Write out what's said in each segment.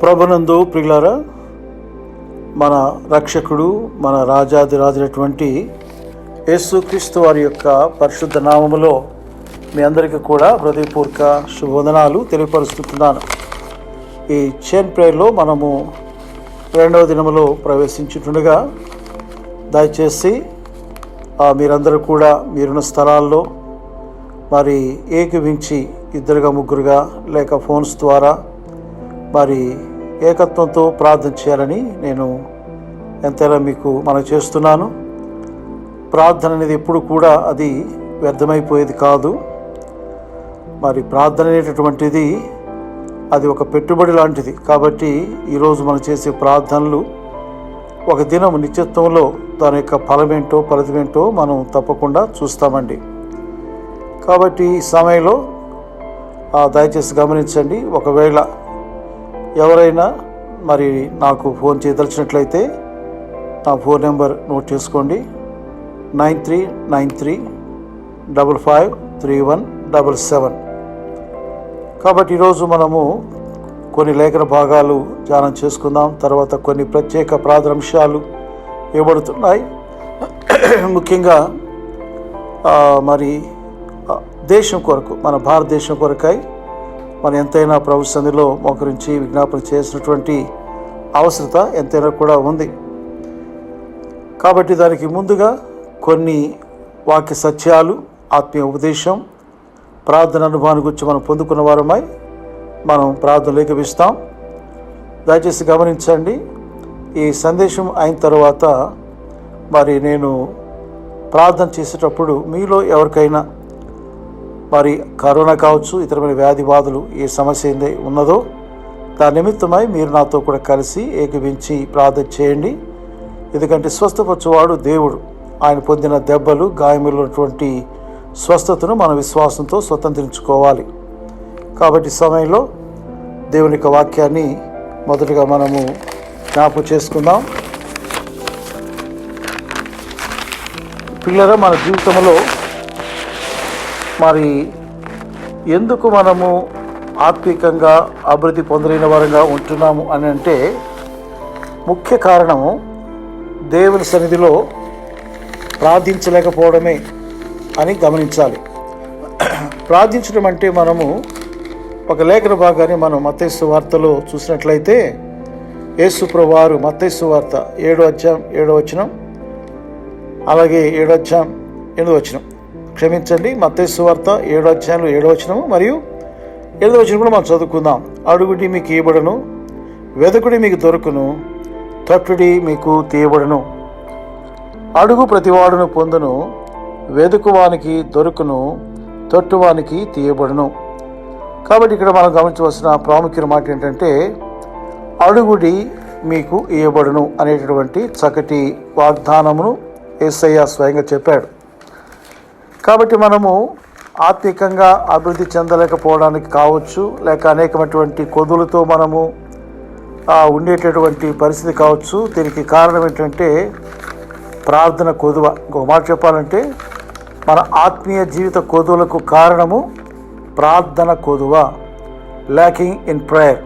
ప్రభునందు ప్రియులారా, మన రక్షకుడు, మన రాజాదిరాజైనటువంటి యేసుక్రీస్తు వారి యొక్క పరిశుద్ధ నామములో మీ అందరికీ కూడా హృదయపూర్వక శుభవందనాలు తెలియపరుస్తున్నాను. ఈ చైన్ ప్రేయర్లో మనము 2వ దినములో ప్రవేశించుతుండగా దయచేసి మీరందరూ కూడా మీరున్న స్థలాల్లో మరి ఏకీవించి ఇద్దరుగా ముగ్గురుగా లేక ఫోన్స్ ద్వారా మరి ఏకత్వంతో ప్రార్థన చేయాలని నేను ఎంతైనా మీకు మనం చేస్తున్నాను. ప్రార్థన అనేది ఎప్పుడు కూడా అది వ్యర్థమైపోయేది కాదు. మరి ప్రార్థన అనేటటువంటిది అది ఒక పెట్టుబడి లాంటిది. కాబట్టి ఈరోజు మనం చేసే ప్రార్థనలు ఒక దినం నిత్యత్వంలో దాని యొక్క ఫలమేంటో ఫలితమేంటో మనం తప్పకుండా చూస్తామండి. కాబట్టి ఈ సమయంలో దయచేసి గమనించండి. ఒకవేళ ఎవరైనా మరి నాకు ఫోన్ చేయదలిచినట్లయితే నా ఫోన్ నెంబర్ నోట్ చేసుకోండి. 9393553177. కాబట్టి ఈరోజు మనము కొన్ని లేఖన భాగాలు ధ్యానం చేసుకుందాం. తర్వాత కొన్ని ప్రత్యేక ప్రార్థనాంశాలు ఇవ్వబడుతున్నాయి. ముఖ్యంగా మరి దేశం కొరకు, మన భారతదేశం కొరకై మనం ఎంతైనా ప్రభు సన్నిధిలో మోకరించి విజ్ఞాపన చేసినటువంటి అవసరత ఎంతైనా కూడా ఉంది. కాబట్టి దానికి ముందుగా కొన్ని వాక్య సత్యాలు, ఆత్మీయ ఉపదేశం, ప్రార్థన అనుభవాన్ని గురించి మనం పొందుకున్న వారమై మనం ప్రార్థనలు ఏకీభవిస్తాం. దయచేసి గమనించండి. ఈ సందేశం అయిన తర్వాత మరి నేను ప్రార్థన చేసేటప్పుడు మీలో ఎవరికైనా మరి కరోనా కావచ్చు, ఇతరమైన వ్యాధి బాధలు ఏ సమస్య ఏంది ఉన్నదో దాని నిమిత్తమై మీరు నాతో కూడా కలిసి ఏకీవించి ప్రార్థన చేయండి. ఎందుకంటే స్వస్థపరచువాడు దేవుడు. ఆయన పొందిన దెబ్బలు, గాయములటువంటి స్వస్థతను మన విశ్వాసంతో స్వతంత్రించుకోవాలి. కాబట్టి సమయంలో దేవుని యొక్క వాక్యాన్ని మొదటగా మనము జ్ఞాపకం చేసుకుందాం. పిల్లరా, మన జీవితంలో మరి ఎందుకు మనము ఆత్మీకంగా అభివృద్ధి పొందలేని వారంగా ఉంటున్నాము అని అంటే ముఖ్య కారణము దేవుని సన్నిధిలో ప్రార్థించలేకపోవడమే అని గమనించాలి. ప్రార్థించడం అంటే మనము ఒక లేఖన భాగాన్ని మనం మత్తయి సువార్తలో చూసినట్లయితే యేసు ప్రభువారు మత్తయి సువార్త 7వ అధ్యాయం 7వ వచనం, అలాగే 7వ అధ్యాయం 8వ వచనం, క్షమించండి, మత్తయి సువార్త 7వ అధ్యాయంలో 7వ వచనం మరియు 8వ వచనం కూడా మనం చదువుకుందాం. అడుగుడి మీకు ఇవ్వబడును, వెదకుడి మీకు దొరుకును, తట్టుడి మీకు తీయబడును. అడుగు ప్రతివాడును పొందును, వెదుకువానికి దొరుకును, తొట్టువానికి తీయబడును. కాబట్టి ఇక్కడ మనం గమనించవలసిన ప్రాముఖ్యమైన మాట ఏంటంటే అడుగుడి మీకు ఇవ్వబడును అనేటటువంటి చక్కటి వాగ్దానమును యేసయ్య స్వయంగా చెప్పాడు. కాబట్టి మనము ఆత్మికంగా అభివృద్ధి చెందలేకపోవడానికి కావచ్చు, లేక అనేకమైనటువంటి కొదులతో మనము ఉండేటటువంటి పరిస్థితి కావచ్చు. దీనికి కారణం ఏంటంటే ప్రార్థన కొదువ. ఇంకొక మాట చెప్పాలంటే మన ఆత్మీయ జీవిత కొదువులకు కారణము ప్రార్థన కొదువ, ల్యాకింగ్ ఇన్ ప్రేయర్.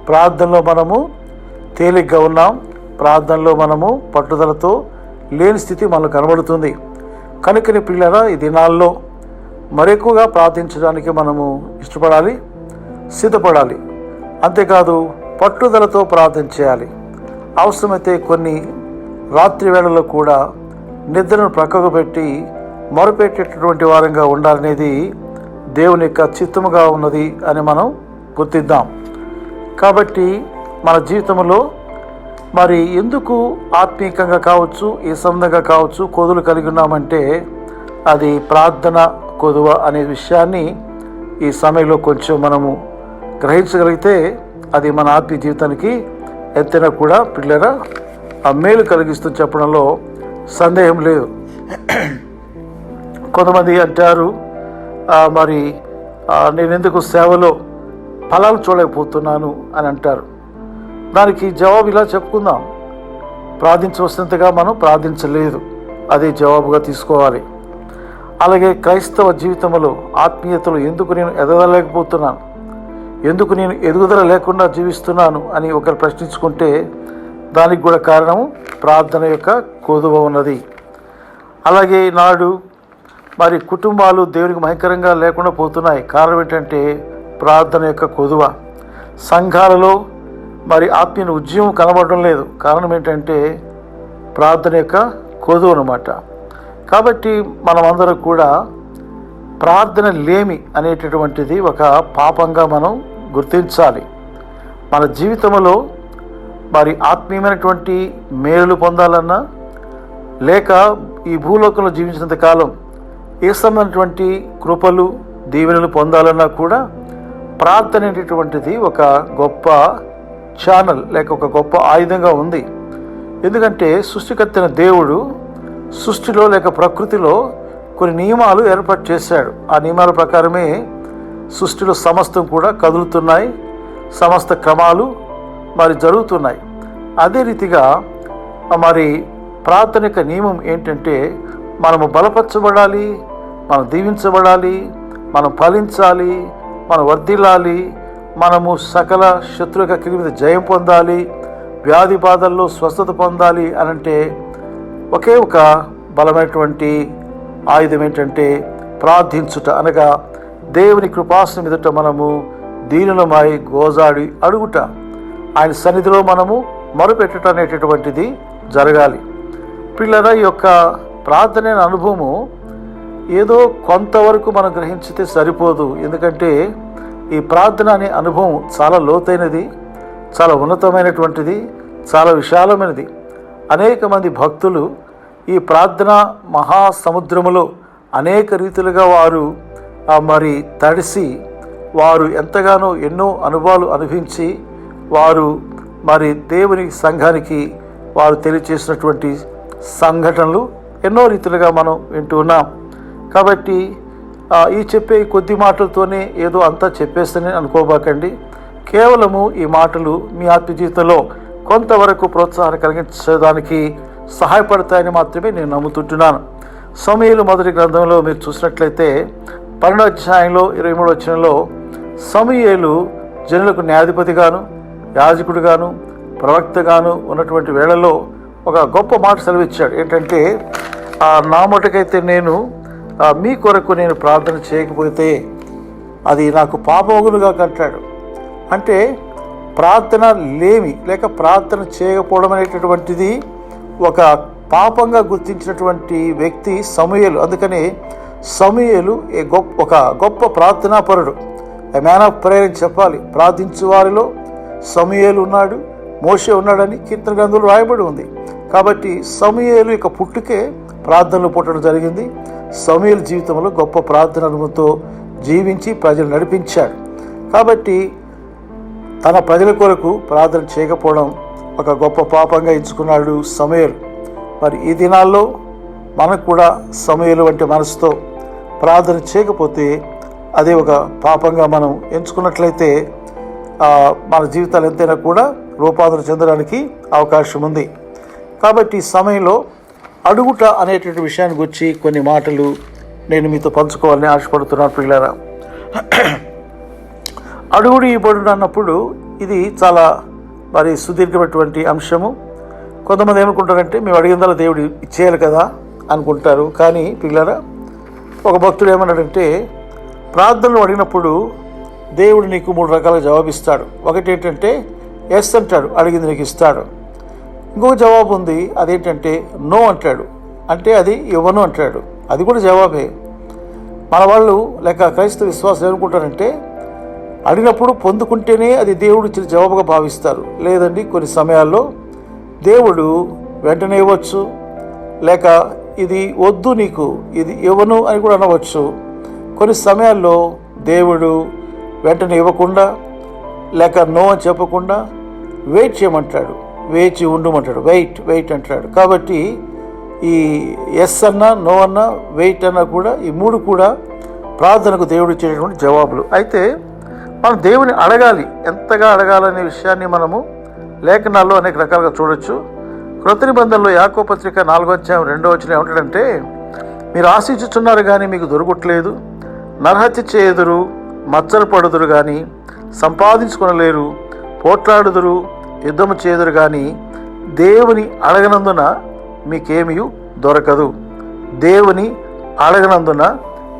ప్రార్థనలో మనము తేలిగ్గా ఉన్నాం, ప్రార్థనలో మనము పట్టుదలతో లేని స్థితి మనకు కనబడుతుంది. కనుకని పిల్లరా, ఈ దినాల్లో మరెక్కువగా ప్రార్థించడానికి మనము ఇష్టపడాలి, సిద్ధపడాలి. అంతేకాదు పట్టుదలతో ప్రార్థన చేయాలి. అవసరమైతే కొన్ని రాత్రి వేళల్లో కూడా నిద్రను ప్రక్కకు పెట్టి మొరపెట్టేటటువంటి వారంగా ఉండాలనేది దేవుని యొక్క చిత్తముగా ఉన్నది అని మనం గుర్తిద్దాం. కాబట్టి మన జీవితంలో మరి ఎందుకు ఆత్మీయంగా కావచ్చు, ఏ సంబంధంగా కావచ్చు కొదులు కలిగి ఉన్నామంటే అది ప్రార్థన కొదువ అనే విషయాన్ని ఈ సమయంలో కొంచెం మనము గ్రహించగలిగితే అది మన ఆత్మీయ జీవితానికి ఎంతైనా కూడా పిల్లరా మేలు కలిగిస్తూ చెప్పడంలో సందేహం లేదు. కొంతమంది అంటారు మరి నేను ఎందుకు సేవలో ఫలాలు చూడలేకపోతున్నాను అని అంటారు. దానికి జవాబు ఇలా చెప్పుకుందాం. ప్రార్థించవలసినంతగా మనం ప్రార్థించలేదు, అదే జవాబుగా తీసుకోవాలి. అలాగే క్రైస్తవ జీవితంలో ఆత్మీయతలో ఎందుకు నేను ఎదగలేకపోతున్నాను, ఎందుకు నేను ఎదుగుదల లేకుండా జీవిస్తున్నాను అని ఒకరు ప్రశ్నించుకుంటే దానికి కూడా కారణం ప్రార్థన యొక్క కొదువ ఉన్నది. అలాగే నాడు మరి కుటుంబాలు దేవునికి భయంకరంగా లేకుండా పోతున్నాయి. కారణం ఏంటంటే ప్రార్థన యొక్క కొదువ. సంఘాలలో మరి ఆత్మీయ ఉద్యమం కనబడడం లేదు. కారణం ఏంటంటే ప్రార్థన యొక్క కొదువ అన్నమాట. కాబట్టి మనమందరం కూడా ప్రార్థన లేమి అనేటటువంటిది ఒక పాపంగా మనం గుర్తించాలి. మన జీవితంలో మరి ఆత్మీయమైనటువంటి మేలు పొందాలన్నా, లేక ఈ భూలోకంలో జీవించినంత కాలం ఏ సంబంధించినటువంటి కృపలు దీవెనలు పొందాలన్నా కూడా ప్రార్థన అనేటటువంటిది ఒక గొప్ప ఛానల్ లేక ఒక గొప్ప ఆయుధంగా ఉంది. ఎందుకంటే సృష్టికర్త అయిన దేవుడు సృష్టిలో లేక ప్రకృతిలో కొన్ని నియమాలు ఏర్పాటు చేశాడు. ఆ నియమాల ప్రకారమే సృష్టిలో సమస్తం కూడా కదులుతున్నాయి, సమస్త క్రమాలు మరి జరుగుతున్నాయి. అదే రీతిగా మరి ప్రార్థన యొక్క నియమం ఏంటంటే మనము బలపరచబడాలి, మనం దీవించబడాలి, మనం ఫలించాలి, మనం వర్ధిల్లాలి, మనము సకల శత్రు యొక్క క్రియ మీద జయం పొందాలి, వ్యాధి బాధల్లో స్వస్థత పొందాలి అనంటే ఒకే ఒక బలమైనటువంటి ఆయుధం ఏంటంటే ప్రార్థించుట. అనగా దేవుని కృపాసనం ఎదుట మనము దీనులమై గోజాడి అడుగుట, ఆయన సన్నిధిలో మనము మొరపెట్టుట అనేటటువంటిది జరగాలి. పిల్లల ఈ యొక్క ప్రార్థన అనుభవము ఏదో కొంతవరకు మనం గ్రహించితే సరిపోదు. ఎందుకంటే ఈ ప్రార్థన అనే అనుభవం చాలా లోతైనది, చాలా ఉన్నతమైనటువంటిది, చాలా విశాలమైనది. అనేక మంది భక్తులు ఈ ప్రార్థన మహాసముద్రములో అనేక రీతులుగా వారు మరి తడిసి వారు ఎంతగానో ఎన్నో అనుభవాలు అనుభవించి వారు మరి దేవుని సంఘానికి వారు తెలియచేసినటువంటి సంఘటనలు ఎన్నో రీతులుగా మనం వింటూ ఉన్నాం. కాబట్టి ఈ చెప్పే కొద్ది మాటలతోనే ఏదో అంతా చెప్పేస్తేనే అనుకోబాకండి. కేవలము ఈ మాటలు మీ ఆత్మ జీవితంలో కొంతవరకు ప్రోత్సాహం కలిగించడానికి సహాయపడతాయని మాత్రమే నేను నమ్ముతుంటున్నాను. సమూయేలు మొదటి గ్రంథంలో మీరు చూసినట్లయితే 12వ అధ్యాయంలో 23వ వచనంలో సమూయేలు జనులకు న్యాయాధిపతిగాను యాజకుడిగాను ప్రవక్తగాను ఉన్నటువంటి వేళలో ఒక గొప్ప మాట సెలవిచ్చాడు. ఏంటంటే నా మటుకైతే నేను మీ కొరకు నేను ప్రార్థన చేయకపోతే అది నాకు పాపమగునుగా కంటాడు. అంటే ప్రార్థన లేమి లేక ప్రార్థన చేయకపోవడం అనేటటువంటిది ఒక పాపంగా గుర్తించినటువంటి వ్యక్తి సమూయేలు. అందుకని సమూయేలు ఒక గొప్ప ప్రార్థనాపరుడు, ఏ మ్యాన్ ఆఫ్ ప్రేయర్ అని చెప్పాలి. ప్రార్థించే వారిలో సమూయేలు ఉన్నాడు, మోషే ఉన్నాడని కీర్తన గ్రంథంలో రాయబడి ఉంది. కాబట్టి సమూయేలు యొక్క పుట్టుకే ప్రార్థనలు పుట్టడం జరిగింది. సమూయేలు జీవితంలో గొప్ప ప్రార్థన అనుభవంతో జీవించి ప్రజలు నడిపించాడు. కాబట్టి తన ప్రజల కొరకు ప్రార్థన చేయకపోవడం ఒక గొప్ప పాపంగా ఎంచుకున్నాడు సమూయేలు. మరి ఈ దినాల్లో మనకు కూడా సమూయేలు వంటి మనసుతో ప్రార్థన చేయకపోతే అదే ఒక పాపంగా మనం ఎంచుకున్నట్లయితే మన జీవితాలు ఎంతైనా కూడా రూపాంతరం చెందడానికి అవకాశం ఉంది. కాబట్టి ఈ సమయంలో అడుగుట అనేటువంటి విషయాన్ని గురించి కొన్ని మాటలు నేను మీతో పంచుకోవాలని ఆశపడుతున్నాను. పిల్లరా, అడుగుడు ఇవ్వబడు అన్నప్పుడు ఇది చాలా మరి సుదీర్ఘమైనటువంటి అంశము. కొంతమంది ఏమనుకుంటారంటే మేము అడిగిందల్లా దేవుడు ఇచ్చేయాలి కదా అనుకుంటారు. కానీ పిల్లరా, ఒక భక్తుడు ఏమన్నాడంటే ప్రార్థనలు అడిగినప్పుడు దేవుడు నీకు 3 రకాలుగా జవాబిస్తాడు. ఒకటి ఏంటంటే ఎస్ అంటాడు, అడిగింది నీకు ఇస్తాడు. ఇంకొక జవాబు ఉంది, అదేంటంటే నో అంటాడు, అంటే అది ఇవ్వను అంటాడు. అది కూడా జవాబే. మన వాళ్ళు లేక క్రైస్తవ విశ్వాసం ఏమనుకుంటారంటే అడిగినప్పుడు పొందుకుంటేనే అది దేవుడు ఇచ్చిన జవాబుగా భావిస్తారు. లేదండి, కొన్ని సమయాల్లో దేవుడు వెంటనే ఇవ్వచ్చు, లేక ఇది వద్దు నీకు ఇది ఇవ్వను అని కూడా అనవచ్చు. కొన్ని సమయాల్లో దేవుడు వెంటనే ఇవ్వకుండా లేక నో అని చెప్పకుండా వెయిట్ చేయమంటాడు, వేచి ఉండమంటాడు, వెయిట్ అంటాడు. కాబట్టి ఈ ఎస్ అన్నా నో అన్నా వెయిట్ అన్నా కూడా ఈ 3 కూడా ప్రార్థనకు దేవుడు ఇచ్చేటటువంటి జవాబులు. అయితే మనం దేవుని అడగాలి. ఎంతగా అడగాలనే విషయాన్ని మనము లేఖనాల్లో అనేక రకాలుగా చూడొచ్చు. క్రొత్త నిబంధనలో యాకోబు పత్రిక 4వ అధ్యాయం 2వ వచనం ఏమంటాడంటే మీరు ఆశించుచున్నారు కానీ మీకు దొరకట్లేదు, నరహత్య చేయుదురు, మచ్చలు పడుదురు కానీ సంపాదించుకొనలేరు, పోట్లాడుదురు, యుద్ధము చేదురు, కానీ దేవుని అడగనందున మీకేమీ దొరకదు. దేవుని అడగనందున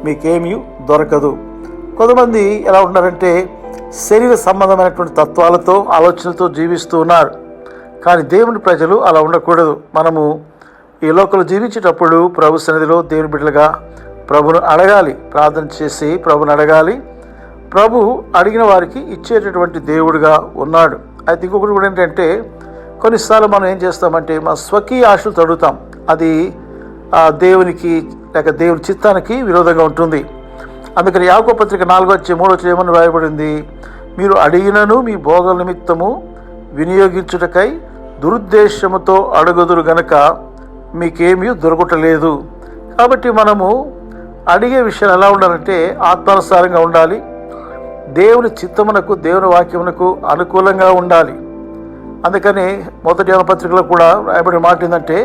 మీకేమీ దొరకదు. కొంతమంది ఎలా ఉన్నారంటే శరీర సంబంధమైనటువంటి తత్వాలతో, ఆలోచనలతో జీవిస్తూ ఉన్నారు. కానీ దేవుని ప్రజలు అలా ఉండకూడదు. మనము ఈ లోకంలో జీవించేటప్పుడు ప్రభు సన్నిధిలో దేవుని బిడ్డలుగా ప్రభును అడగాలి, ప్రార్థన చేసి ప్రభుని అడగాలి. ప్రభు అడిగిన వారికి ఇచ్చేటటువంటి దేవుడుగా ఉన్నాడు. అయితే ఇంకొకటి కూడా ఏంటంటే, కొన్నిసార్లు మనం ఏం చేస్తామంటే మా స్వకీయ ఆశలు అడుగుతాం. అది దేవునికి లేక దేవుని చిత్తానికి విరోధంగా ఉంటుంది. అందుకని యాకోబు పత్రిక 4:3 ఏమని రాయబడింది? మీరు అడిగినను మీ భోగ నిమిత్తము వినియోగించుటకై దురుద్దేశముతో అడుగుదురు గనక మీకేమీ దొరకటలేదు. కాబట్టి మనము అడిగే విషయాలు ఎలా ఉండాలంటే ఆత్మానుసారంగా ఉండాలి, దేవుని చిత్తమునకు, దేవుని వాక్యమునకు అనుకూలంగా ఉండాలి. అందుకని మొదటి యోహాను పత్రికలో కూడా రాయబడిన మాట ఏంటంటే,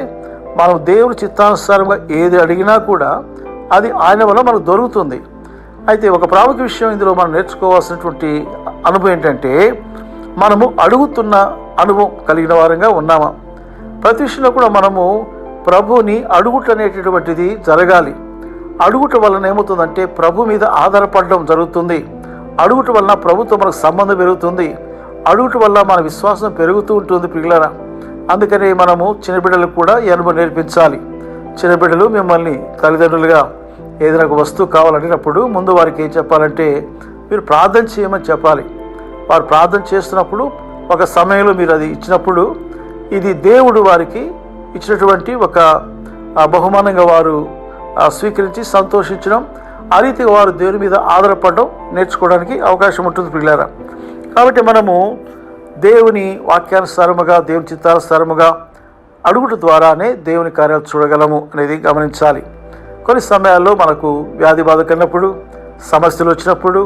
మనం దేవుని చిత్తానుసారంగా ఏది అడిగినా కూడా అది ఆయన వల్ల మనకు దొరుకుతుంది. అయితే ఒక ప్రాముఖ్య విషయం ఇందులో మనం నేర్చుకోవాల్సినటువంటి అనుభవం ఏంటంటే, మనము అడుగుతున్న అనుభవం కలిగిన వారంగా ఉన్నామా? ప్రతి విషయంలో కూడా మనము ప్రభుని అడుగుట అనేటటువంటిది జరగాలి. అడుగుట వలన ఏమవుతుందంటే ప్రభు మీద ఆధారపడడం జరుగుతుంది. అడుగుట వలన ప్రభుత్వం మనకు సంబంధం పెరుగుతుంది. అడుగుట వల్ల మన విశ్వాసం పెరుగుతూ ఉంటుంది పిల్లరా. అందుకని మనము చిన్నబిడ్డలకు కూడా ఈ అనుభవం నేర్పించాలి. చిన్నబిడ్డలు మిమ్మల్ని తల్లిదండ్రులుగా ఏదైనా ఒక వస్తువు కావాలనేటప్పుడు ముందు వారికి ఏం చెప్పాలంటే, మీరు ప్రార్థన చేయమని చెప్పాలి. వారు ప్రార్థన చేస్తున్నప్పుడు ఒక సమయంలో మీరు అది ఇచ్చినప్పుడు ఇది దేవుడు వారికి ఇచ్చినటువంటి ఒక బహుమానంగా వారు స్వీకరించి సంతోషించడం, ఆ రీతిగా వారు దేవుని మీద ఆధారపడడం నేర్చుకోవడానికి అవకాశం ఉంటుంది పిల్లారా. కాబట్టి మనము దేవుని వాక్యానుసారముగా, దేవుని చిత్తానుసారముగా అడుగుట ద్వారానే దేవుని కార్యాలు చూడగలము అనేది గమనించాలి. కొన్ని సమయాల్లో మనకు వ్యాధి బాధ కలిగినప్పుడు, సమస్యలు వచ్చినప్పుడు,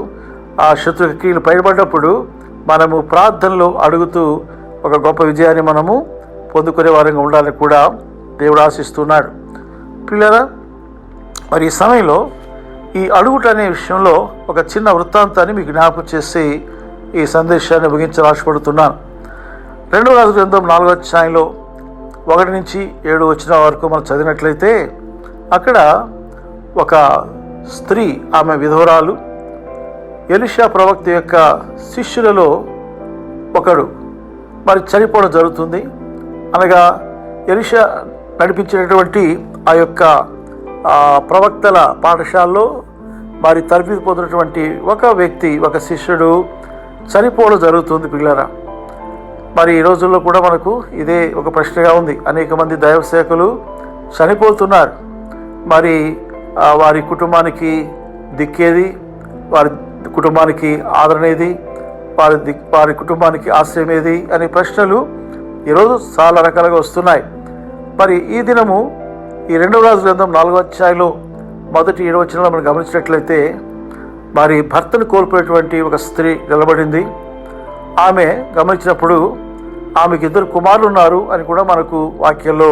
ఆ శత్రు క్రియలు పైబడినప్పుడు మనము ప్రార్థనలో అడుగుతూ ఒక గొప్ప విజయాన్ని మనము పొందుకునే వారంగా ఉండాలని కూడా దేవుడు ఆశిస్తున్నాడు. పిల్లరా, మరి ఈ సమయంలో ఈ అడుగుట అనే విషయంలో ఒక చిన్న వృత్తాంతాన్ని మీకు జ్ఞాపకం చేసి ఈ సందేశాన్ని ముగించాలని ఆశపడుతున్నాను. 2 రాజుల గ్రంథం 4వ అధ్యాయంలో 1 నుంచి 7 వచ్చిన వరకు మనం చదివినట్లయితే, అక్కడ ఒక స్త్రీ, ఆమె విధవరాలు, ఎలీషా ప్రవక్త యొక్క శిష్యులలో ఒకడు మరి చనిపోవడం జరుగుతుంది. అనగా ఎలీషా నడిపించినటువంటి ఆ యొక్క ప్రవక్తల పాఠశాలలో మరి తరబితి పొందినటువంటి ఒక వ్యక్తి, ఒక శిష్యుడు చనిపోవడం జరుగుతుంది పిల్లరా. మరి ఈ రోజుల్లో కూడా మనకు ఇదే ఒక ప్రశ్నగా ఉంది. అనేక మంది దైవ సేవకులు చనిపోతున్నారు. మరి వారి కుటుంబానికి దిక్కేది, వారి కుటుంబానికి ఆదరణేది, వారి కుటుంబానికి ఆశ్రయం ఏది అనే ప్రశ్నలు ఈరోజు చాలా రకాలుగా వస్తున్నాయి. మరి ఈ దినము ఈ 2 రాజుల గ్రంథం 4వ అధ్యాయంలో మొదటి 7వ వచనంలో మనం గమనించినట్లయితే, మరి భర్తను కోల్పోయినటువంటి ఒక స్త్రీ నిలబడింది. ఆమె గమనించినప్పుడు ఆమెకు 2 కుమారులు ఉన్నారు అని కూడా మనకు వాక్యంలో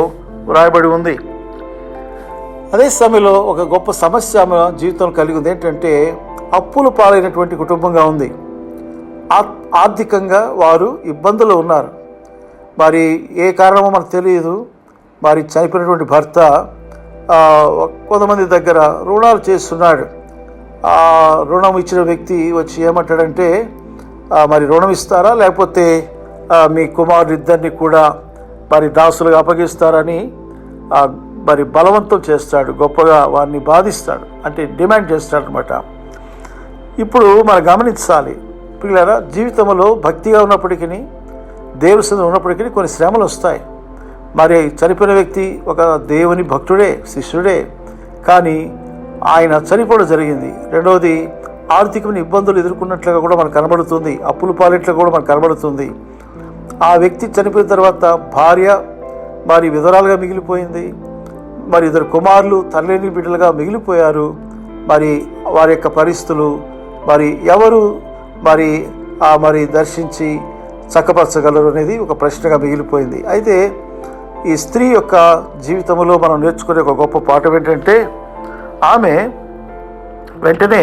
వ్రాయబడి ఉంది. అదే సమయంలో ఒక గొప్ప సమస్య ఆమె జీవితంలో కలిగి ఉంది. ఏంటంటే అప్పులు పాలైనటువంటి కుటుంబంగా ఉంది. ఆర్థికంగా వారు ఇబ్బందులు ఉన్నారు. మరి ఏ కారణమో మనకు తెలియదు. మరి చనిపోయినటువంటి భర్త కొంతమంది దగ్గర రుణాలు చేస్తున్నాడు. ఆ రుణం ఇచ్చిన వ్యక్తి వచ్చి ఏమంటాడంటే, మరి రుణం ఇస్తారా లేకపోతే మీ కుమారుడిద్దరిని కూడా మరి దాసులుగా అప్పగిస్తారని మరి బలవంతం చేస్తాడు. గొప్పగా వారిని బాధిస్తాడు, అంటే డిమాండ్ చేస్తాడు అనమాట. ఇప్పుడు మనం గమనించాలి పిల్లరా, జీవితంలో భక్తిగా ఉన్నప్పటికీ, దేవుని సన్నిధిలో ఉన్నప్పటికీ కొన్ని శ్రమలు వస్తాయి. మరి చనిపోయిన వ్యక్తి ఒక దేవుని భక్తుడే, శిష్యుడే, కానీ ఆయన చనిపోవడం జరిగింది. రెండవది, ఆర్థికమైన ఇబ్బందులు ఎదుర్కొన్నట్లుగా కూడా మనకు కనబడుతుంది. అప్పులు పాలిట్లుగా కూడా మనకు కనబడుతుంది. ఆ వ్యక్తి చనిపోయిన తర్వాత భార్య మరి విధవరాలుగా మిగిలిపోయింది. మరి 2 కుమారులు తల్లిని బిడ్డలుగా మిగిలిపోయారు. మరి వారి యొక్క పరిస్థితులు మరి ఎవరు మరి దర్శించి చక్కపరచగలరు అనేది ఒక ప్రశ్నగా మిగిలిపోయింది. అయితే ఈ స్త్రీ యొక్క జీవితంలో మనం నేర్చుకునే ఒక గొప్ప పాఠం ఏంటంటే, ఆమె వెంటనే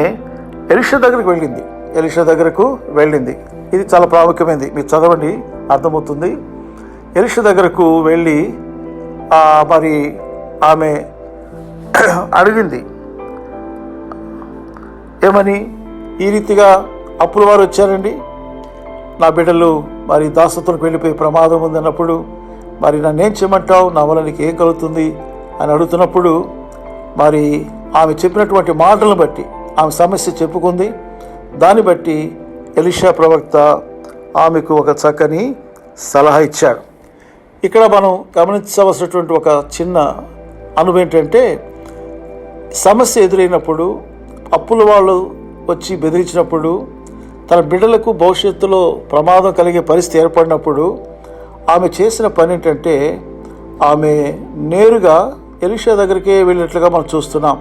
ఎలీషా దగ్గరికి వెళ్ళింది. ఎలీషా దగ్గరకు వెళ్ళింది. ఇది చాలా ప్రాముఖ్యమైనది, మీరు చదవండి అర్థమవుతుంది. ఎలీషా దగ్గరకు వెళ్ళి మరి ఆమె అడిగింది ఏమని, ఈ రీతిగా అప్పుల వారు వచ్చారండి, నా బిడ్డలు మరి దాసత్వానికి వెళ్ళిపోయి ప్రమాదం ఉందన్నప్పుడు మరి నన్ను ఏం చేయమంటావు, నా వల్ల నీకు ఏం కలుగుతుంది అని అడుగుతున్నప్పుడు మరి ఆమె చెప్పినటువంటి మాటలను బట్టి ఆమె సమస్య చెప్పుకుంది. దాన్ని బట్టి ఎలీషా ప్రవక్త ఆమెకు ఒక చక్కని సలహా ఇచ్చాడు. ఇక్కడ మనం గమనించవలసినటువంటి ఒక చిన్న అనుభవం ఏంటంటే, సమస్య ఎదురైనప్పుడు, అప్పుల వాళ్ళు వచ్చి బెదిరించినప్పుడు, తన బిడ్డలకు భవిష్యత్తులో ప్రమాదం కలిగే పరిస్థితి ఏర్పడినప్పుడు ఆమె చేసిన పని ఏంటంటే, ఆమె నేరుగా ఎలీషా దగ్గరికే వెళ్ళినట్లుగా మనం చూస్తున్నాం.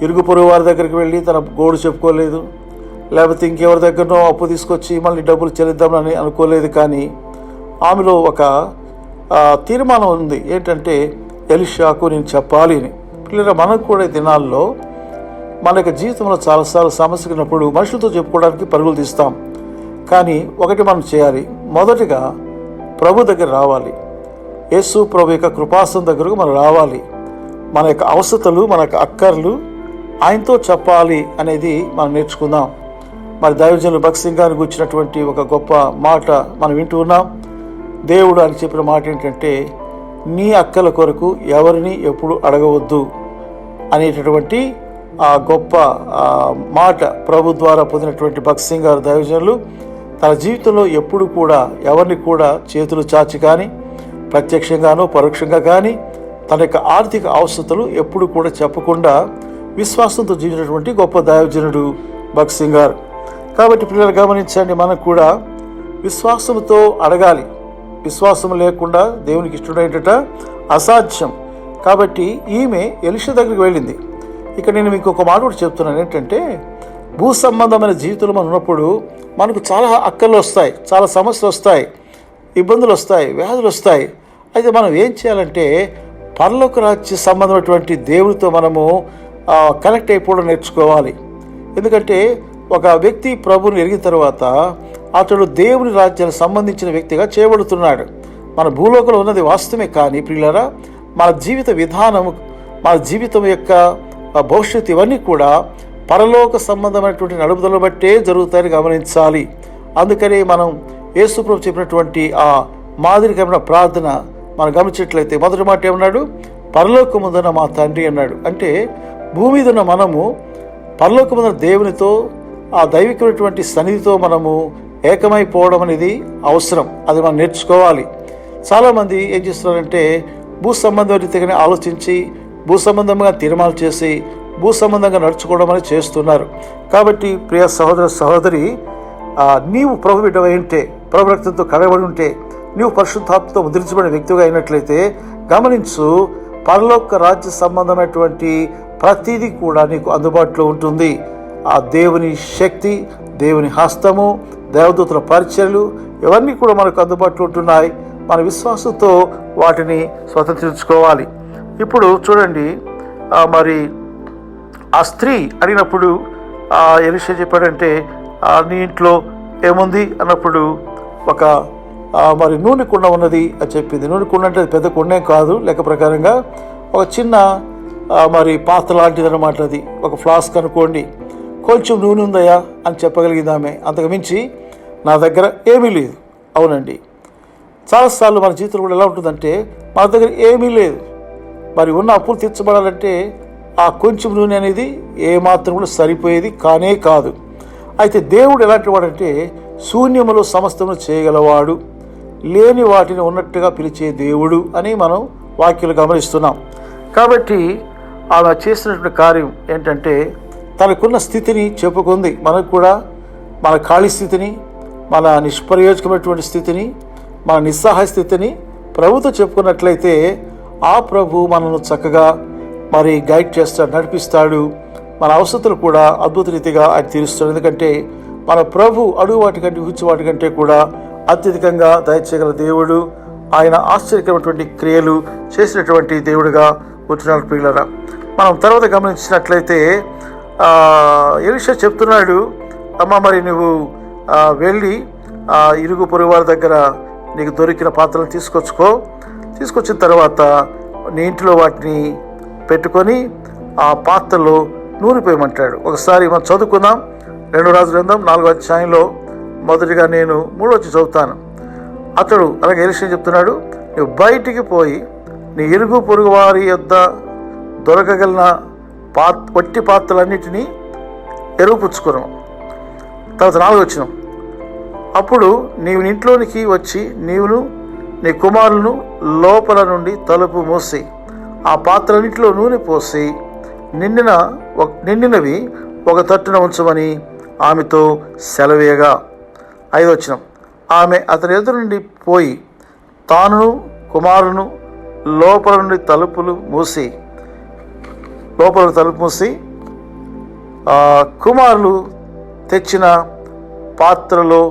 ఇరుగు పొరుగు వారి దగ్గరికి వెళ్ళి తన గోడు చెప్పుకోలేదు, లేకపోతే ఇంకెవరి దగ్గరనో అప్పు తీసుకొచ్చి మళ్ళీ డబ్బులు చెల్లిద్దామని అనుకోలేదు. కానీ ఆమెలో ఒక తీర్మానం ఉంది, ఏంటంటే ఎలీషాకు నేను చెప్పాలి అని. పిల్లల మనకు కూడా ఈ దినాల్లో మన యొక్క జీవితంలో చాలాసార్లు సమస్యకున్నప్పుడు మనుషులతో చెప్పుకోవడానికి పరుగులు తీస్తాం. కానీ ఒకటి మనం చేయాలి, మొదటిగా ప్రభు దగ్గర రావాలి. యేసు ప్రభు యొక్క కృపాసనం దగ్గరకు మనం రావాలి. మన యొక్క అవసరతలు, మన యొక్క అక్కర్లు ఆయనతో చెప్పాలి అనేది మనం నేర్చుకుందాం. మరి దైవజనులు భగత్ సింగ్ గారిని గురించినటువంటి ఒక గొప్ప మాట మనం వింటూ ఉన్నాం. దేవుడు అని చెప్పిన మాట ఏంటంటే, నీ అక్కల కొరకు ఎవరిని ఎప్పుడు అడగవద్దు అనేటటువంటి ఆ గొప్ప మాట ప్రభు ద్వారా పొందినటువంటి భగత్ సింగ్ గారు దైవజనులు తన జీవితంలో ఎప్పుడు కూడా ఎవరిని కూడా చేతులు చాచి కానీ, ప్రత్యక్షంగానో పరోక్షంగా కానీ తన యొక్క ఆర్థిక అవసరతలు ఎప్పుడు కూడా చెప్పకుండా విశ్వాసంతో జీవించినటువంటి గొప్ప దైవజనుడు భగత్ సింగ్ గారు. కాబట్టి పిల్లలు గమనించండి, మనకు కూడా విశ్వాసంతో అడగాలి. విశ్వాసం లేకుండా దేవునికి ఇష్టడేటట అసాధ్యం. కాబట్టి ఈమె ఎలీషా దగ్గరికి వెళ్ళింది. ఇక నేను మీకు ఒక మాట కూడా చెప్తున్నాను, ఏంటంటే భూ సంబంధమైన జీవితంలో మనం ఉన్నప్పుడు మనకు చాలా అక్కర్లు వస్తాయి, చాలా సమస్యలు వస్తాయి, ఇబ్బందులు వస్తాయి, వ్యాధులు వస్తాయి. అయితే మనం ఏం చేయాలంటే పరలోక రాజ్య సంబంధమైనటువంటి దేవుడితో మనము కనెక్ట్ అయిపోవడం నేర్చుకోవాలి. ఎందుకంటే ఒక వ్యక్తి ప్రభువుని ఎరిగిన తర్వాత అతడు దేవుని రాజ్యానికి సంబంధించిన వ్యక్తిగా చేయబడుతున్నాడు. మన భూలోకంలో ఉన్నది వాస్తవమే, కానీ ప్రియులారా మన జీవిత విధానము, మన జీవితం యొక్క భవిష్యత్తు ఇవన్నీ కూడా పరలోక సంబంధమైనటువంటి నడుపుదలను బట్టే జరుగుతాయని గమనించాలి. అందుకని మనం యేసు ప్రభు చెప్పినటువంటి ఆ మాదిరికమైన ప్రార్థన మనం గమనించినట్లయితే మొదటి మాట ఏమన్నాడు, పరలోకముందున్న మా తండ్రి అన్నాడు. అంటే భూమి మీద ఉన్న మనము పరలోకముందున్న దేవునితో, ఆ దైవికమైనటువంటి సన్నిధితో మనము ఏకమైపోవడం అనేది అవసరం. అది మనం నేర్చుకోవాలి. చాలామంది ఏం చేస్తున్నారంటే భూ సంబంధ రీతిగానే ఆలోచించి, భూ సంబంధంగా తీర్మానాలు చేసి, భూ సంబంధంగా నడుచుకోవడం అనేది చేస్తున్నారు. కాబట్టి ప్రియ సహోదర సహోదరి, నీవు ప్రభు బిడ్డవై ఉంటే, ప్రభు రక్తంతో కడగబడి ఉంటే, నీవు పరిశుద్ధాత్మతో ముద్రించబడిన వ్యక్తిగా అయినట్లయితే గమనించు, పరలోక రాజ్య సంబంధమైనటువంటి ప్రతిదీ కూడా నీకు అందుబాటులో ఉంటుంది. ఆ దేవుని శక్తి, దేవుని హస్తము, దేవదూతల పరిచర్యలు ఇవన్నీ కూడా మనకు అందుబాటులో ఉంటున్నాయి. మన విశ్వాసంతో వాటిని స్వతంత్రించుకోవాలి. ఇప్పుడు చూడండి, మరి ఆ స్త్రీ అడిగినప్పుడు ఎలీషా చెప్పాడంటే, నీ ఇంట్లో ఏముంది అన్నప్పుడు ఒక మరి నూనె కుండ ఉన్నది అని చెప్పింది. నూనె కుండ అంటే అది పెద్ద కుండేం కాదు, లెక్క ప్రకారంగా ఒక చిన్న మరి పాత్ర లాంటిది అన్నమాట. అది ఒక ఫ్లాస్క్ అనుకోండి. కొంచెం నూనె ఉందయా అని చెప్పగలిగింది ఆమె. అంతకు మించి నా దగ్గర ఏమీ లేదు. అవునండి, చాలాసార్లు మన జీవితంలో కూడా ఎలా ఉంటుందంటే మన దగ్గర ఏమీ లేదు. మరి ఉన్న అప్పులు తీర్చబడాలంటే ఆ కొంచెం నూనె అనేది ఏమాత్రం కూడా సరిపోయేది కానే కాదు. అయితే దేవుడు ఎలాంటి వాడంటే శూన్యములో సమస్తమును చేయగలవాడు, లేని వాటిని ఉన్నట్టుగా పిలిచే దేవుడు అని మనం వాక్యాలు గమనిస్తున్నాం. కాబట్టి ఆమె చేసినటువంటి కార్యం ఏంటంటే తనకున్న స్థితిని చెప్పుకుంది. మనకు కూడా మన ఖాళీ స్థితిని, మన నిష్ప్రయోజకమైనటువంటి స్థితిని, మన నిస్సహాయ స్థితిని ప్రభుతో చెప్పుకున్నట్లయితే ఆ ప్రభు మనను చక్కగా మరి గైడ్ చేస్తాడు, నడిపిస్తాడు. మన అవసరతలు కూడా అద్భుత రీతిగా ఆయన తీరుస్తాడు. ఎందుకంటే మన ప్రభు అడుగు వాటికంటే ఊహించే వాటికంటే కూడా అత్యధికంగా దయచేయగల దేవుడు. ఆయన ఆశ్చర్యకరమైనటువంటి క్రియలు చేసినటువంటి దేవుడుగా ఉంటున్నాడు. ప్రియులారా, మనం తర్వాత గమనించినట్లయితే ఎలీషా చెప్తున్నాడు, అమ్మ మరి నువ్వు వెళ్ళి ఇరుగు పొరుగు వారి దగ్గర నీకు దొరికిన పాత్రలను తీసుకొచ్చిన తర్వాత నీ ఇంట్లో వాటిని పెట్టుకొని ఆ పాత్రలో నూనె పోయమంటాడు. ఒకసారి మనం చదువుకుందాం. 2 రాజుల గ్రంథం 4వ అధ్యాయంలో మొదటిగా నేను 3వ వచ్చి చదువుతాను. అతడు అలాగే ఎలీషా చెప్తున్నాడు, నువ్వు బయటికి పోయి నీ ఇరుగు పొరుగు వారి యొద్ద దొరకగలిగిన వట్టి పాత్రలన్నిటినీ ఎరుగుపుచ్చుకున్నాం. తర్వాత 4వ వచనం, అప్పుడు నీవు ఇంట్లోనికి వచ్చి నీవును నీ కుమారులను లోపల నుండి తలుపు మూసి ఆ పాత్రలన్నింటిలో నూనె పోసి నిండినవి ఒక తట్టున ఉంచమని ఆమెతో సెలవేయగా. 5వ వచనం, ఆమె అతని ఎదురు నుండి పోయి తానును కుమారులను లోపల నుండి తలుపు మూసి కుమారులు తెచ్చిన పాత్రలో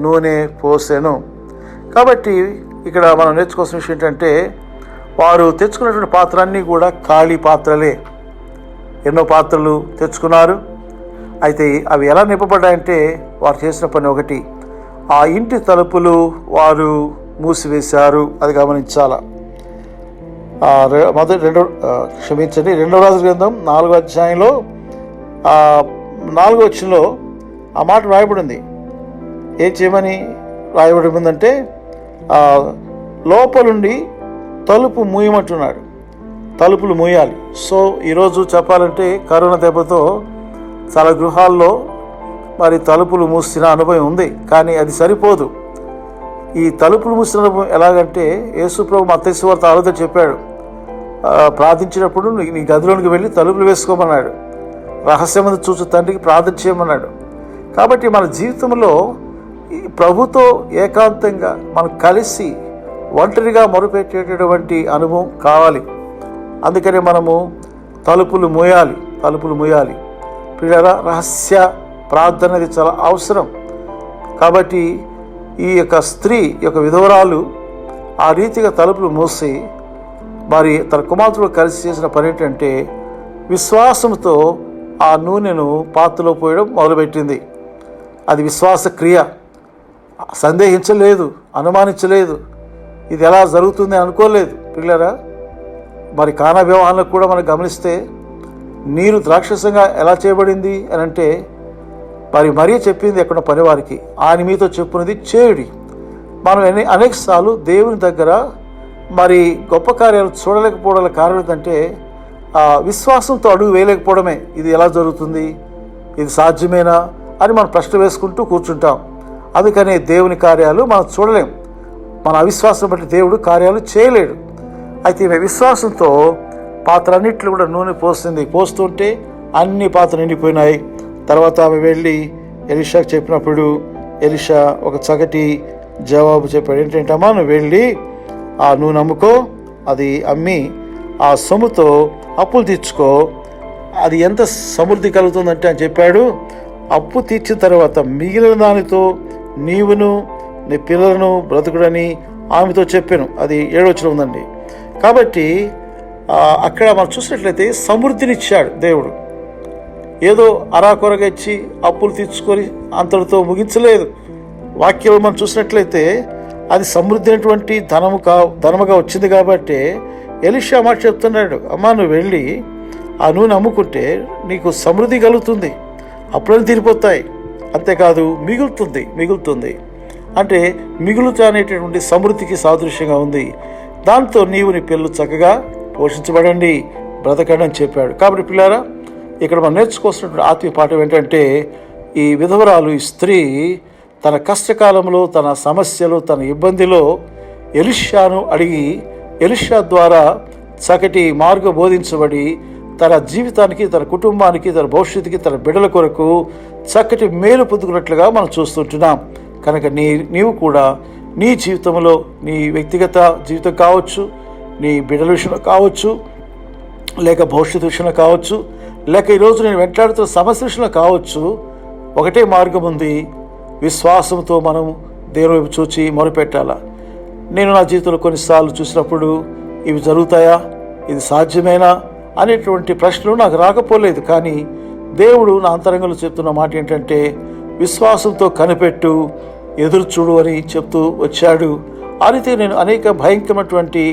నూనె పోసెను. కాబట్టి ఇక్కడ మనం నేర్చుకోవాల్సిన విషయం ఏంటంటే, వారు తెచ్చుకున్నటువంటి పాత్రలన్నీ కూడా ఖాళీ పాత్రలే. ఎన్నో పాత్రలు తెచ్చుకున్నారు. అయితే అవి ఎలా నింపబడ్డాయంటే, వారు చేసిన పని ఒకటి, ఆ ఇంటి తలుపులు వారు మూసివేశారు. అది గమనించాల. 2వ రాజుల గ్రంథం 4వ అధ్యాయంలో 4వ వచనంలో ఆ మాట రాయబడింది. ఏం చేయమని రాయబడి ఉందంటే, లోపలుండి తలుపు మూయమంటున్నాడు. తలుపులు మూయాలి. సో ఈరోజు చెప్పాలంటే కరోనా దెబ్బతో చాలా గృహాల్లో మరి తలుపులు మూసిన అనుభవం ఉంది. కానీ అది సరిపోదు. ఈ తలుపులు మూసిన అనుభవం ఎలాగంటే, యేసు ప్రభు మత్తయి సువార్త 6వ చెప్పాడు, ప్రార్థించినప్పుడు నీ గదిలోనికి వెళ్ళి తలుపులు వేసుకోమన్నాడు. రహస్యమందు చూచు తండ్రికి ప్రార్థన చేయమన్నాడు. కాబట్టి మన జీవితంలో ప్రభుతో ఏకాంతంగా మనం కలిసి ఒంటరిగా మొరుపెట్టేటటువంటి అనుభవం కావాలి. అందుకని మనము తలుపులు మూయాలి. పిల్లరా, రహస్య ప్రార్థన అనేది చాలా అవసరం. కాబట్టి ఈ యొక్క స్త్రీ, విధవరాలు ఆ రీతిగా తలుపులు మూసి మరి తన కుమార్తెలు కలిసి చేసిన పని ఏంటంటే, విశ్వాసంతో ఆ నూనెను పాత్రలో పోయడం మొదలుపెట్టింది. అది విశ్వాస క్రియ. సందేహించలేదు, అనుమానించలేదు, ఇది ఎలా జరుగుతుంది అనుకోలేదు. పిల్లరా, మరి కానా వివాహాలను కూడా మనం గమనిస్తే నీరు ద్రాక్షసంగా ఎలా చేయబడింది అని అంటే, మరీ చెప్పింది ఎక్కడ పనివారికి, ఆయన మీతో చెప్పున్నది చేయుడి. మనం అనేక సార్లు దేవుని దగ్గర మరి గొప్ప కార్యాలు చూడలేకపోవడం కారణం ఏంటంటే, విశ్వాసంతో అడుగు వేయలేకపోవడమే. ఇది ఎలా జరుగుతుంది, ఇది సాధ్యమేనా అని మనం ప్రశ్న వేసుకుంటూ కూర్చుంటాం. అందుకనే దేవుని కార్యాలు మనం చూడలేం. మన అవిశ్వాసం బట్టి దేవుడు కార్యాలు చేయలేడు. అయితే ఈమె విశ్వాసంతో పాత్రన్నింటిలో కూడా నూనె పోస్తుంటే అన్ని పాత్రలు నిండిపోయినాయి. తర్వాత ఆమె వెళ్ళి ఎలీషాకు చెప్పినప్పుడు ఎలీషా ఒక చక్కటి జవాబు చెప్పాడు. ఏంటంటమ్మా, నువ్వు వెళ్ళి ఆ నూనె అమ్ముకో, అది అమ్మి ఆ సొమ్ముతో అప్పులు తీర్చుకో. అది ఎంత సమృద్ధి కలుగుతుందంటే అని చెప్పాడు, అప్పు తీర్చిన తర్వాత మిగిలిన దానితో నీవును నీ పిల్లలను బ్రతుకుడని ఆమెతో చెప్పాను. అది 7వ వచనం ఉందండి. కాబట్టి అక్కడ మనం చూసినట్లయితే సమృద్ధినిచ్చాడు దేవుడు. ఏదో అరాకొరగా ఇచ్చి అప్పులు తీర్చుకొని అంతటితో ముగించలేదు. వాక్యం మనం చూసినట్లయితే అది సమృద్ధి అయినటువంటి ధనముగా వచ్చింది. కాబట్టి ఎలీషా మాట చెప్తున్నాడు, అమ్మా నువ్వు వెళ్ళి ఆ నూనె అమ్ముకుంటే నీకు సమృద్ధి కలుగుతుంది, అప్పులని తీరిపోతాయి, అంతేకాదు మిగులుతుంది. అంటే మిగులుతా అనేటటువంటి సమృద్ధికి సాదృశ్యంగా ఉంది. దాంతో నీవు నీ పిల్లలు చక్కగా పోషించబడండి, బ్రతకండి అని చెప్పాడు. కాబట్టి పిల్లారా, ఇక్కడ మనం నేర్చుకోవాల్సినటువంటి ఆత్మీయ పాఠం ఏంటంటే, ఈ విధవరాలు, ఈ స్త్రీ తన కష్టకాలంలో, తన సమస్యలో, తన ఇబ్బందిలో ఎలీషాను అడిగి ఎలీషా ద్వారా చక్కటి మార్గం బోధించబడి తన జీవితానికి, తన కుటుంబానికి, తన భవిష్యత్తుకి, తన బిడ్డల కొరకు చక్కటి మేలు పొందుకున్నట్లుగా మనం చూస్తుంటున్నాం. కనుక నీవు కూడా నీ జీవితంలో, నీ వ్యక్తిగత జీవితం కావచ్చు, నీ బిడ్డల విషయంలో కావచ్చు, లేక భవిష్యత్తు విషయంలో కావచ్చు, లేక ఈరోజు నేను వెంటాడుతున్న సమస్య విషయంలో కావచ్చు, ఒకటే మార్గం ఉంది. విశ్వాసంతో మనం దేవుని వైపు చూచి మొరపెట్టాలా. నేను నా జీవితంలో కొన్నిసార్లు చూసినప్పుడు ఇవి జరుగుతాయా, ఇది సాధ్యమేనా అనేటువంటి ప్రశ్నలు నాకు రాకపోలేదు. కానీ దేవుడు నా అంతరంగంలో చెప్తున్న మాట ఏంటంటే, విశ్వాసంతో కనిపెట్టు, ఎదురు చూడు అని చెప్తూ వచ్చాడు. ఆ రీతి నేను అనేక భయంకరమైనటువంటి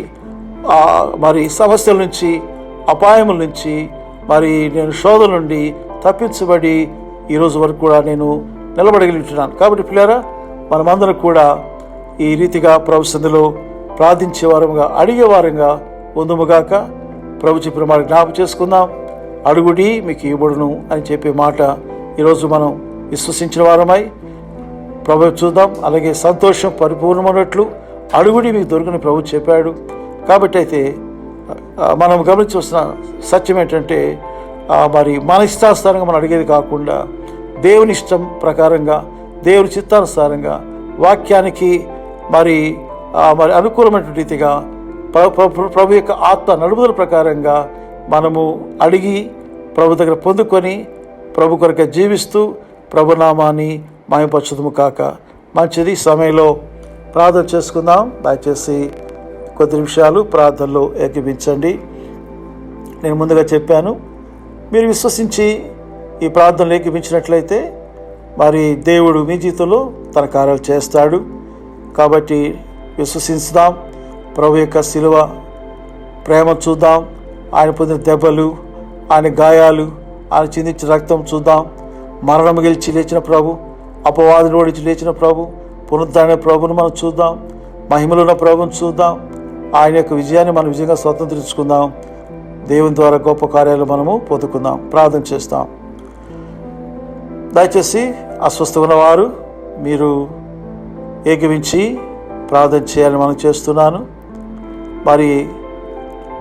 మరి సమస్యల నుంచి, అపాయముల నుంచి, మరి నేను శోధన నుండి తప్పించబడి ఈరోజు వరకు కూడా నేను నిలబడగలుగుతున్నాను. కాబట్టి పిల్లారా, మనమందరం కూడా ఈ రీతిగా ప్రభు సన్నిధిలో ప్రార్థించే వారంగా, అడిగే వారంగా ఉందుముగాక. ప్రభు చెప్పిన మాట జ్ఞాపకం చేసుకుందాం. అడుగుడి మీకు ఇవ్వబడును అని చెప్పే మాట ఈరోజు మనం విశ్వసించిన వారమై ప్రభు చూద్దాం. అలాగే సంతోషం పరిపూర్ణమైనట్లు అడుగుడి మీకు దొరకని ప్రభు చెప్పాడు. కాబట్టి అయితే మనం గమనించవలసిన సత్యం ఏంటంటే, మరి మన ఇష్టానుసారంగా మనం అడిగేది కాకుండా దేవుని ఇష్టం ప్రకారంగా, దేవుని చిత్తానుసారంగా, వాక్యానికి మరి అనుకూలమైన రీతిగా ప్రభు యొక్క ఆత్మ నడుపుదల ప్రకారంగా మనము అడిగి ప్రభు దగ్గర పొందుకొని ప్రభు కొరకు జీవిస్తూ ప్రభునామాన్ని మహిమపరచుదుము కాక. మంచిది, సమయంలో ప్రార్థన చేసుకుందాం. దయచేసి కొద్ది నిమిషాలు ప్రార్థనలో ఏకీభించండి. నేను ముందుగా చెప్పాను, మీరు విశ్వసించి ఈ ప్రార్థనలు ఏకీభించినట్లయితే మరి దేవుడు మీ జీవితంలో తన కార్యాలు చేస్తాడు. కాబట్టి విశ్వసిస్తాం. ప్రభు యొక్క శిలువ ప్రేమ చూద్దాం, ఆయన పొందిన దెబ్బలు, ఆయన గాయాలు, ఆయన చిందించిన రక్తం చూద్దాం. మరణం గెలిచి లేచిన ప్రభు, అపవాదిని ఓడించి లేచిన ప్రభు, పునరుద్ధరణ ప్రభుని మనం చూద్దాం. మహిమలో ఉన్న ప్రభుని చూద్దాం. ఆయన యొక్క విజయాన్ని మనం విజయంగా స్వతంత్రించుకుందాం. దేవుని ద్వారా గొప్ప కార్యాలు మనము పొందుకుందాం. ప్రార్థన చేస్తాం. దయచేసి అస్వస్థ ఉన్నవారు మీరు ఏకీవించి ప్రార్థన చేయాలని మనం చేస్తున్నాను. మరి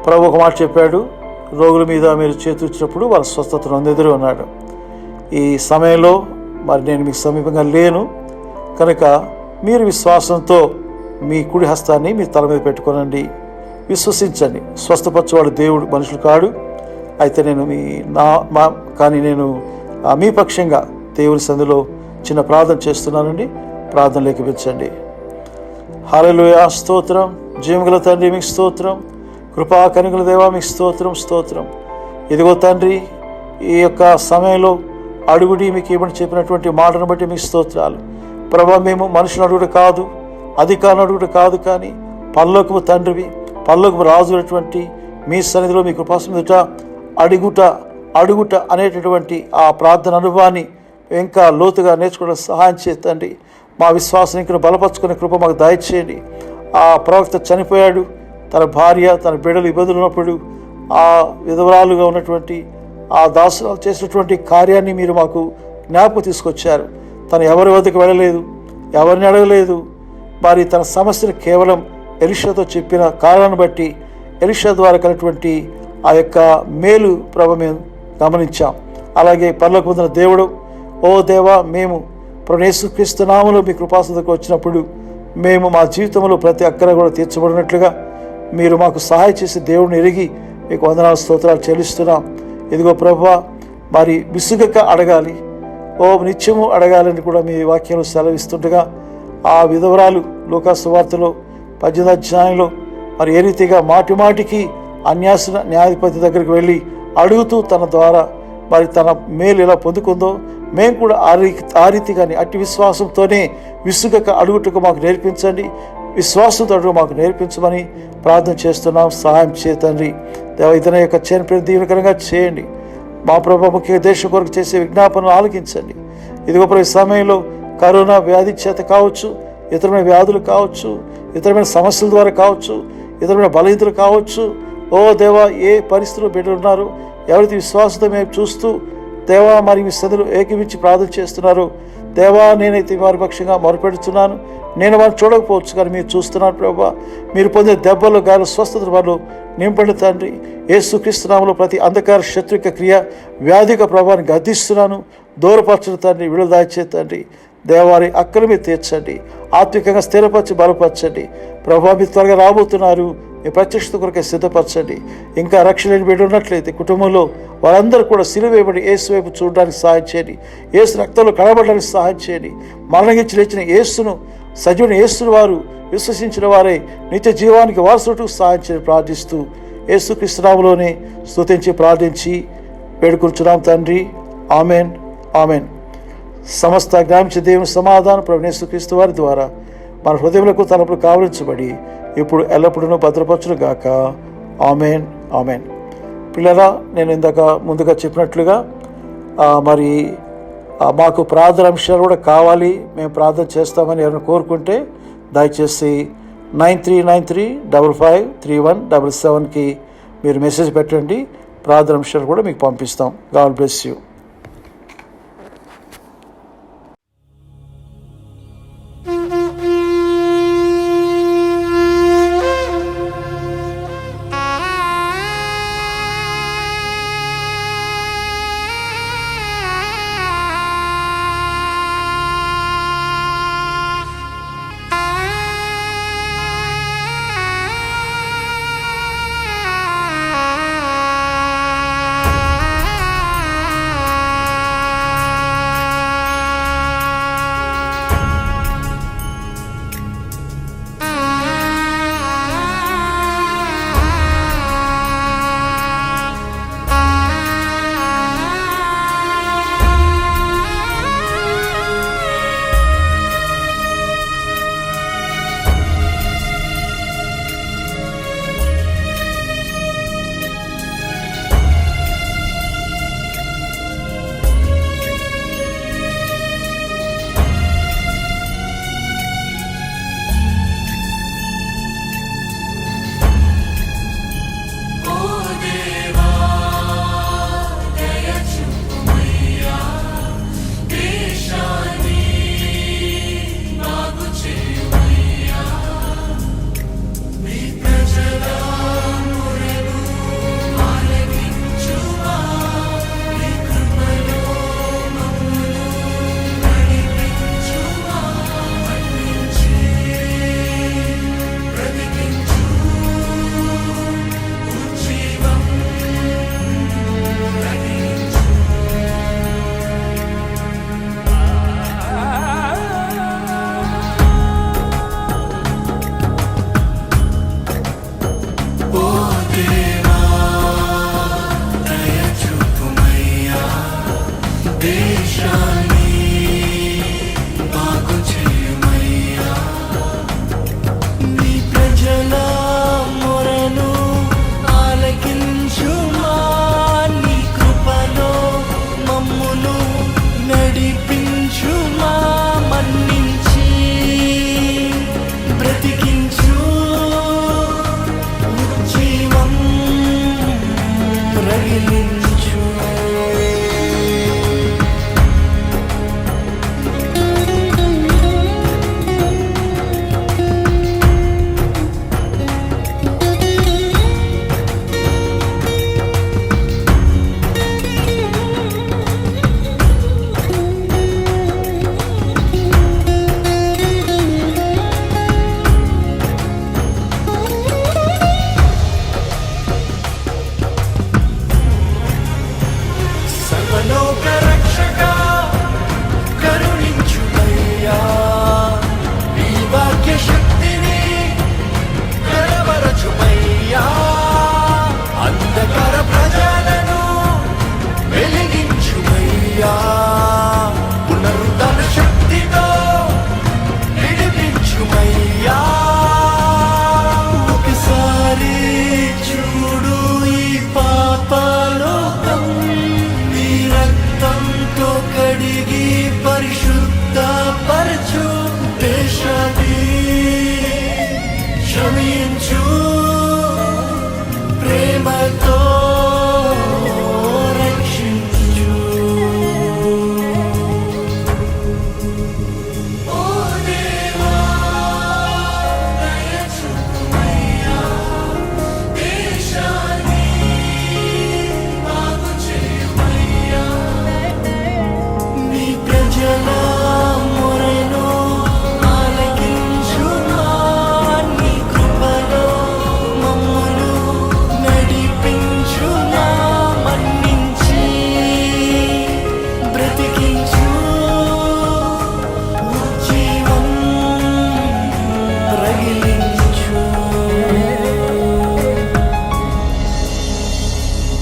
ప్రభు ఒక మాట చెప్పాడు, రోగుల మీద మీరు చేతుచ్చినప్పుడు వాళ్ళ స్వస్థతను అందెదురు అన్నాడు. ఈ సమయంలో మరి నేను మీకు సమీపంగా లేను కనుక మీరు విశ్వాసంతో మీ కుడి హస్తాన్ని మీ తల మీద పెట్టుకోనండి, విశ్వసించండి. స్వస్థపరచువాడు దేవుడు, మనుషులు కాడు. అయితే నేను కానీ నేను మీ పక్షంగా దేవుని సందులో చిన్న ప్రార్థన చేస్తున్నానండి. ప్రార్థన లేఖించండి. హల్లెలూయా, స్తోత్రం. జీవగల తండ్రి మీకు స్తోత్రం. కృపా కనికల దేవా మీకు స్తోత్రం, స్తోత్రం. ఇదిగో తండ్రి, ఈ యొక్క సమయంలో అడుగుడి మీకు ఇవ్వని చెప్పినటువంటి మాటను బట్టి మీకు స్తోత్రాలు. ప్రభా, మేము మనుషులు అడుగుడు కాదు, అధికారులు అడుగుడు కాదు, కానీ పరలోకపు తండ్రివి, పరలోకపు రాజు అయినటువంటి మీ సన్నిధిలో మీ కృపాసముట అడుగుట అనేటటువంటి ఆ ప్రార్థన అనుభవాన్ని ఇంకా లోతుగా నేర్చుకోవడానికి సహాయం చేయండి. మా విశ్వాసం ఇంకా బలపరుచుకునే కృప మాకు దయచేయండి. ఆ ప్రవక్త చనిపోయాడు, తన భార్య తన బిడ్డలు ఇబ్బందులు ఉన్నప్పుడు ఆ విధవరాలుగా ఉన్నటువంటి ఆ దాసురాలు చేసినటువంటి కార్యాన్ని మీరు మాకు జ్ఞాపకం తీసుకొచ్చారు. తను ఎవరి వద్దకు వెళ్ళలేదు, ఎవరిని అడగలేదు. మరి తన సమస్యను కేవలం ఎలీషాతో చెప్పిన కారణాన్ని బట్టి ఎలీషా ద్వారా కలిగినటువంటి ఆ యొక్క మేలు ప్రభు మేము గమనించాం. అలాగే పరలోక పొందిన దేవుడు, ఓ దేవా, మేము ప్రభు యేసుక్రీస్తు నామములో మీ కృపాసనకు వచ్చినప్పుడు మేము మా జీవితంలో ప్రతి అక్కర కూడా తీర్చబడినట్లుగా మీరు మాకు సహాయం చేసి దేవుడిని ఎరిగి మీకు వందనాలు స్తోత్రాలు చెల్లిస్తున్నాం. ఇదిగో ప్రభువా, మరి విసుగక అడగాలి, నిత్యము అడగాలని కూడా మీ వాక్యంలో సెలవిస్తుండగా ఆ విధవరాలు లూకా సువార్తలో 18వ అధ్యాయంలో మరి ఏ రీతిగా మాటి మాటికి అన్యాసన న్యాయాధిపతి దగ్గరికి వెళ్ళి అడుగుతూ తన ద్వారా మరి తన మేలు ఎలా పొందుకుందో మేము కూడా ఆ రీతిగాని అట్టి విశ్వాసంతోనే విసుగక అడుగుటకు మాకు నేర్పించండి, విశ్వాసంతో అడుగు మాకు నేర్పించమని ప్రార్థన చేస్తున్నాం. సహాయం చేతండి దేవ. ఇతని యొక్క చనిపోయిన దీవెనకరంగా చేయండి. మా ప్రభు ముఖ్య దేశం కొరకు చేసే విజ్ఞాపనలు ఆలకించండి. ఇదిగో ఈ సమయంలో కరోనా వ్యాధి చేత కావచ్చు, ఇతరమైన వ్యాధులు కావచ్చు, ఇతరమైన సమస్యల ద్వారా కావచ్చు, ఇతరమైన బలహీనతలు కావచ్చు. ఓ దేవా, ఏ పరిస్థితుల్లో బిడ్డలు ఉన్నారు, ఎవరైతే విశ్వాసంతో మేము చూస్తూ దేవా మరి మీ సదులు ఏకీవించి ప్రార్థన చేస్తున్నారు. దేవా, నేనైతే వారి పక్షంగా మొరపెడుతున్నాను. నేను వారిని చూడకపోవచ్చు, కానీ మీరు చూస్తున్నారు ప్రభా. మీరు పొందే దెబ్బలు, గాలి, స్వస్థత వాళ్ళు నింపండి తండ్రి. యేసుక్రీస్తు నామములో ప్రతి అంధకార శత్రుక క్రియ, వ్యాధిక ప్రభావాన్ని గద్దిస్తున్నాను. దూరపరచండి తండ్రి, విడుదల దాయిచ్చే తండ్రి. దేవారి అక్కలు మీరు తీర్చండి, ఆత్మికంగా స్థిరపరిచి బలపరచండి. ప్రభా, మీరు త్వరగా రాబోతున్నారు, మీ ప్రత్యక్షత కొరకే సిద్ధపరచండి. ఇంకా రక్షణ లేని బిడ్డ ఉన్నట్లయితే కుటుంబంలో వారందరూ కూడా సిలువేయబడి యేసు వైపు చూడడానికి సహాయం చేయండి. యేసు రక్తంలో కడబడడానికి సహాయం చేయండి. మరణించి లేచిన యేసును, సజీవుని యేసును వారు విశ్వసించిన వారే నిత్య జీవానికి వారసుటకు సహాయం చేయని ప్రార్థిస్తూ యేసుక్రీస్తు నామములోనే స్తుతించి ప్రార్థించి వేడుకొంచున్నాం తండ్రి. Amen, amen. సమస్త జ్ఞానించే దేవుని సమాధానం ప్రభువైన యేసుక్రీస్తు వారి ద్వారా మన హృదయములకు తలపులు కావలించబడి ఇప్పుడు ఎల్లప్పుడూ భద్రపరచును గాక. Amen, amen. పిల్లరా, నేను ఇందాక ముందుగా చెప్పినట్లుగా మరి మాకు ప్రార్థన అంశాలు కూడా కావాలి, మేము ప్రార్థన చేస్తామని ఎవరైనా కోరుకుంటే దయచేసి 9393553177కి మీరు మెసేజ్ పెట్టండి. ప్రార్థన అంశాలు కూడా మీకు పంపిస్తాం. God bless you.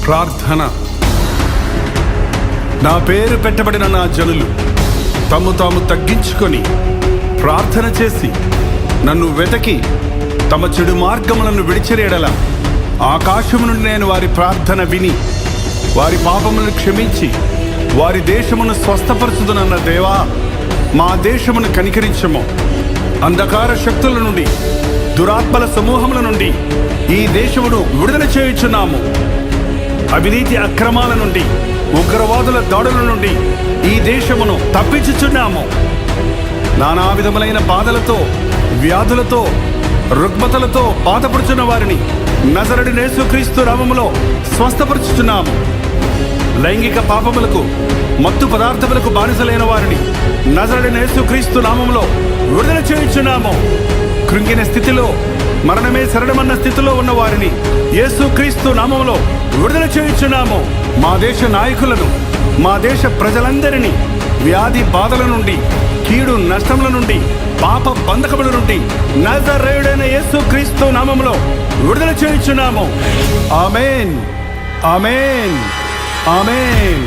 ప్రార్థన. నా పేరు పెట్టబడిన నా జనులు తమ్ము తాము తగ్గించుకొని ప్రార్థన చేసి నన్ను వెతకి తమ చెడు మార్గములను విడిచిరేడల ఆకాశము నుండి నేను వారి ప్రార్థన విని వారి పాపములను క్షమించి వారి దేశమును స్వస్థపరచుదునన్న దేవా, మా దేశమును కనికరించము. అంధకార శక్తుల నుండి, దురాత్మల సమూహముల నుండి ఈ దేశమును విడుదల చేయుచున్నాము. అవినీతి అక్రమాల నుండి, ఉగ్రవాదుల దాడుల నుండి ఈ దేశమును తప్పించుచున్నాము. నానా విధములైన బాధలతో, వ్యాధులతో, రుగ్మతలతో బాధపడుచున్న వారిని నజరేయుడైన యేసుక్రీస్తు నామములో స్వస్థపరచుచున్నాము. లైంగిక పాపములకు, మత్తు పదార్థములకు బానిసలైన వారిని నజరేయుడైన యేసుక్రీస్తు నామములో విడుదల చేయుచున్నాము. కృంగిన స్థితిలో, మరణమే శరణమన్న స్థితిలో ఉన్న వారిని యేసుక్రీస్తు నామములో విడుదల చేయుచున్నాము. మా దేశ నాయకులను, మా దేశ ప్రజలందరినీ వ్యాధి బాధల నుండి, కీడు నష్టముల నుండి, పాప బంధకముల నుండి నజరేయుడైన యేసుక్రీస్తు నామములో విడుదల చేయుచున్నాము. ఆమేన్, ఆమేన్, ఆమేన్.